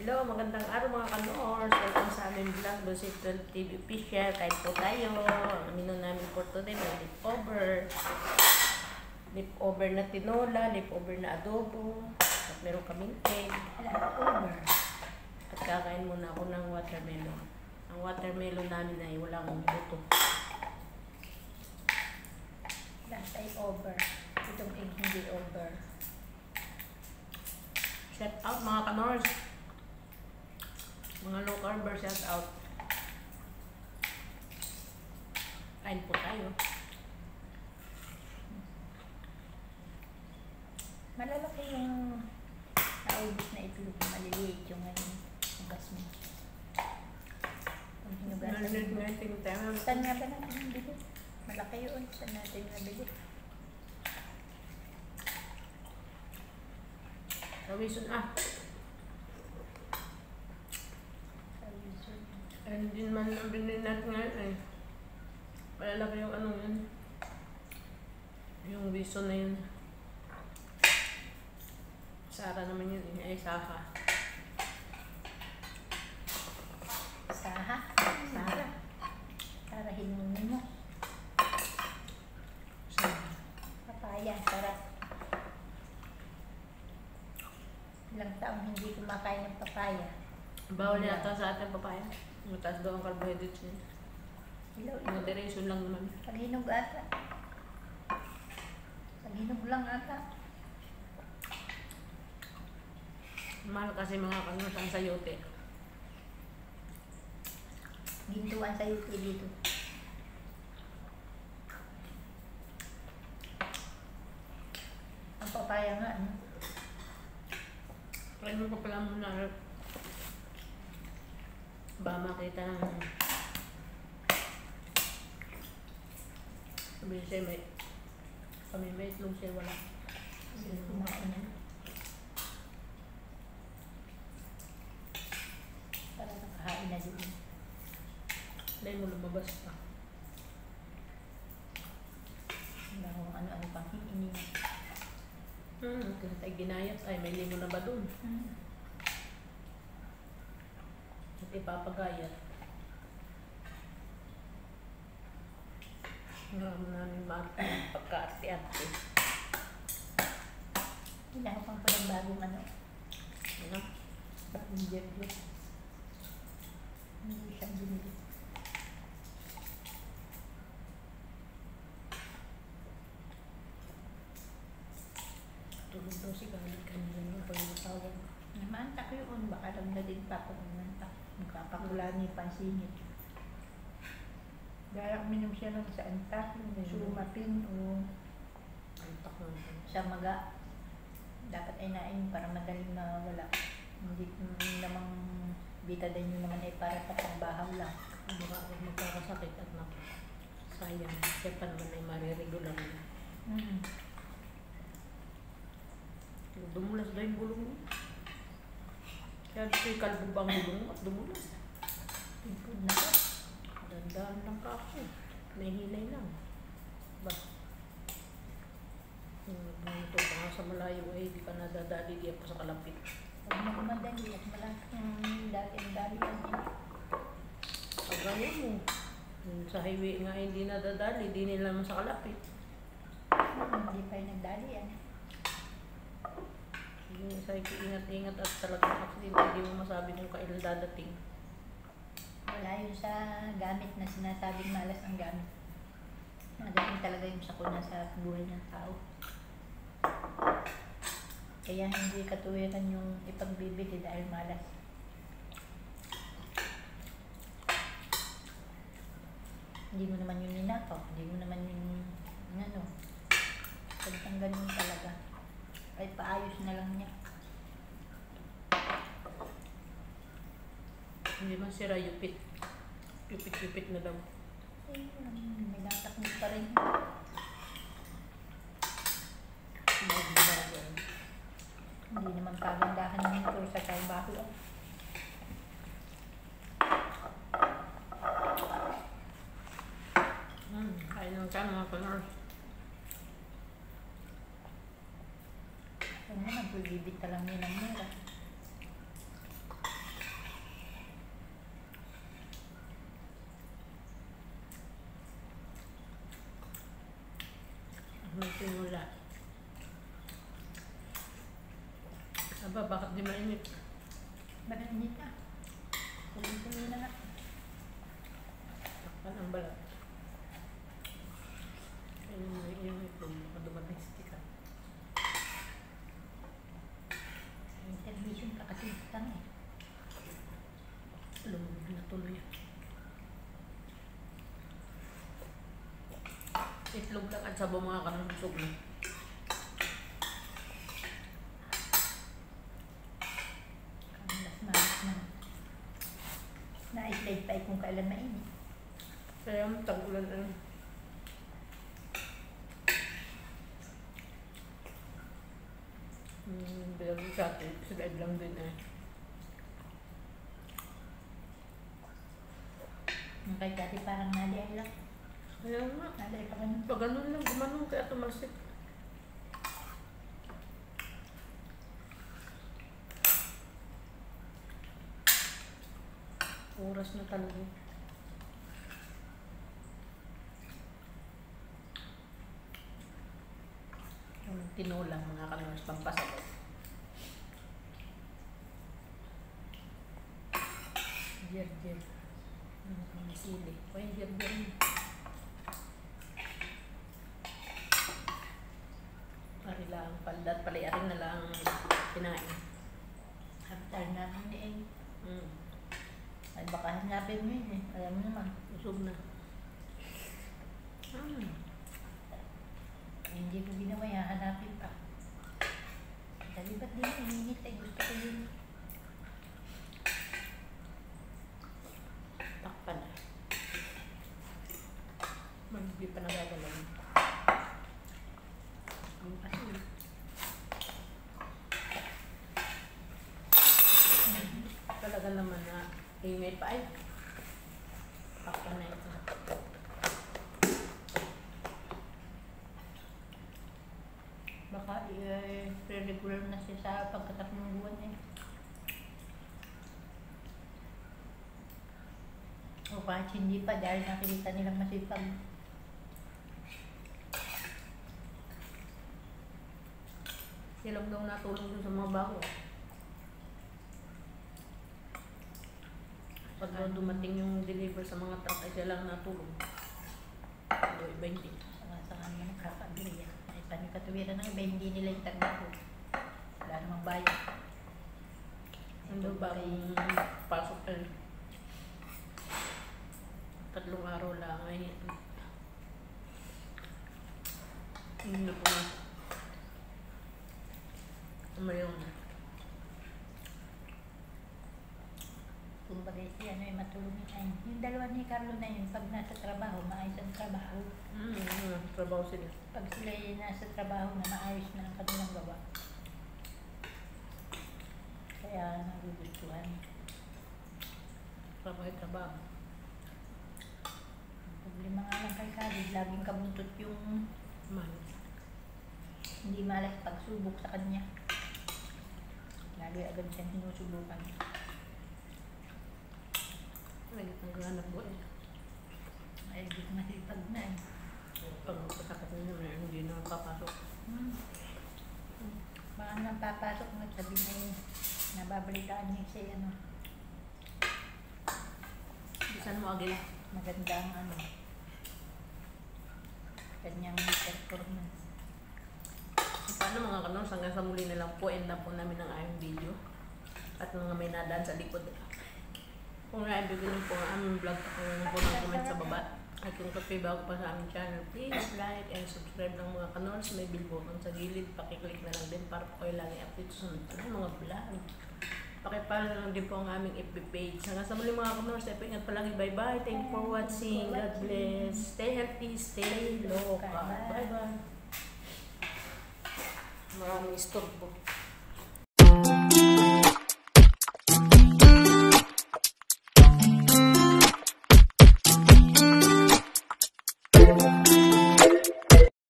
Hello, magandang araw mga kanors. Welcome sa aming vlog, Lucy 12 TV Official. Kahit po tayo. Ang menu namin for today, may leftover. Leftover na tinola, leftover na adobo. At meron kaming egg. Leftover. At kakain muna ako ng watermelon. Ang watermelon namin ay walang buto. Last ay over. Itong egg hindi over. Shout out mga kanors. Mga low carber, shout out. Kain po tayo. Malalaki yung naubos na itlog. Maliliit yung ngayon. Hugas mo. Kung hinugasan mo. Saan nga ba natin nabili? Malaki yun. Saan natin nabili? Kawison ah. Kawison. Hindi naman ang binili natin ngayon eh. Malalaki yung ano yun. Yung wison na yun. Sara naman yun eh. Ay, Saha. Saha? Sara. Sara hinunin mo. Saha. Papaya. Sarap. Ilang taong hindi kumakain ng papaya. Bawal yata sa atin papaya. Mataas daw ang carbohydrates niya. Ilaw, Moderation lang naman. Paghinog ata. Paghinog lang ata. Mahal kasi mga kanors ang sayote. Gintuan sa YouTube dito. Ang papaya nga, ano? Kaya mo pa pala muna. Ba makita ng sabihin siya may kami may itlog siya wala. Hindi kumain na. Para nakahain na din. Dahil mo lumabas pa. Wala kung ano-ano pang hinihingi. Kasi tayo ginayat ay may limo na ba dun? At ipapagayat. Ngayon namin pagka-arte-arte. Kailangan pang palang bagong ano. Ano? Passenger view. Hindi siya binili. Tulog daw si Galit kanina nung pag-tawag. Namantak yun. Baka lang na din pa kung namantak. Magkapakula ni Pansingit. Dahil uminom siya ng sa antak, sumapin o Antak naman. sa maga. Dapat ay nain para madaling mawala. Hindi namang bitadin yun naman ay para pagbahaw lang. Baka ako magkakasakit at sayang. Siya pa naman ay mariregular na. Dumulas daw yung bulong mo. Kaya dito yung kalbo bang bulong mo at dumulas. Pimpod na ba? Dandaan lang ka ako. Nahihilay lang. Ba? Ito pa nga sa malayo ay hindi ka nadadali diyan pa sa kalapit. Huwag mo kumadali at malaking dali ang Pag ganyan mo. Sa highway nga hindi nadadali, hindi nila naman sa kalapit. hindi pa yung nagdali yan. Yung isa ingat-ingat at talagang accident, hindi mo masabi kung kailan dadating. Wala yun sa gamit na sinasabing malas ang gamit. Nadating talaga yung sakuna sa buhay ng tao. Kaya hindi katuwiran yung ipagbibili dahil malas. Hindi mo naman yung ninakaw, hindi mo naman yung ano. Pagkang ganun talaga. Ay paayos na lang niya. Hindi man sira yupit. Yupit-yupit na daw. Eh, may natakot pa rin. Bago-bago. Hindi naman kagandahan ng motor sa trabaho. Kain naman ka mga kanors. Ano naman, bulibit na lang yun ang mura. ba, bakit di mainit? Marinit na. Tuloy-tuloy na nga. Takpan ang balat. Ayun yung itlog, baka dumating si Tika. Intermission ka kasi kami. Lumubog na tuloy. Itlog lang at sabaw mga kanusog na. Malas na. Na-slide pa kung kailan mainit. Kaya tag-ulan ano. Pero sa atin, slide lang din eh. Yung kay dati parang naliay lang. Kaya nga. Naliay pa ganun. Pag ganun lang, gumanong kaya tumalsik. Oras na talaga. Yung tinola, mga kanors, pampasabot. Jer-jer. Ang sili. O yung jer-jer mo. Pari lang, paldat, palayarin na lang kinain. After na kang liay. Ay baka hanapin mo yun eh. Alam mo naman. Usog na. Eh, hindi ko ginawa yan. Hanapin pa. Dali ba't di mo ininit eh. Gusto ko yun. Takpan na. Hindi pa nagagalaw. Ang kasi. Talaga naman na ingay pa ay. Takpan na ito. Baka regular na siya sa pagkatatlong buwan eh. O kahit hindi pa dahil nakikita nilang masipag. Silang daw natulong dun sa mga bago. Pag daw dumating yung deliver sa mga truck ay silang natulong. Iba hindi. Sa kanya nakakabili yan. Ay panikatuwiran ng iba hindi nila yung trabaho. Wala namang bayad. Ano ba ang pasok ay 3 araw lang ay hindi po na umayong Kumbaga si ano yung matulungin ay. Yung dalawa ni Carlo na yun, pag nasa trabaho, maayos ang trabaho. trabaho sila. Pag sila yung nasa trabaho na maayos na ang kanilang gawa. Kaya nagugustuhan. Trabaho. Ang problema nga lang kay Khalid, laging kabuntot yung Man. hindi malas pagsubok sa kanya. Lalo agad siyang sinusubukan. Ay, ang ganap buhay. Ay, gusto masipag na eh. Pag magpasakat nyo, hindi na papasok. Baka nang papasok na sabi na yun, nababalitaan niya siya ano, Bisan mo agila. maganda ang ano, kanyang performance. Paano mga kanors, hanggang sa muli na lang po, end na po namin ang aming video. At mga may nadaan sa likod. Kung naibigin niyo po ang aming vlog, kung po ng comment sa baba. At kung bago pa sa aming channel, please like and subscribe ng mga kanors. May bell button sa gilid, pakiclick na lang din para po kayo lagi update sa sunod ng mga vlog. Pakipalo lang din po ang aming FB page. Hanggang sa muli mga kanors, ingat palagi. Bye-bye. Thank you for watching. God bless. Stay healthy, stay local. Bye-bye. Maraming istorbo.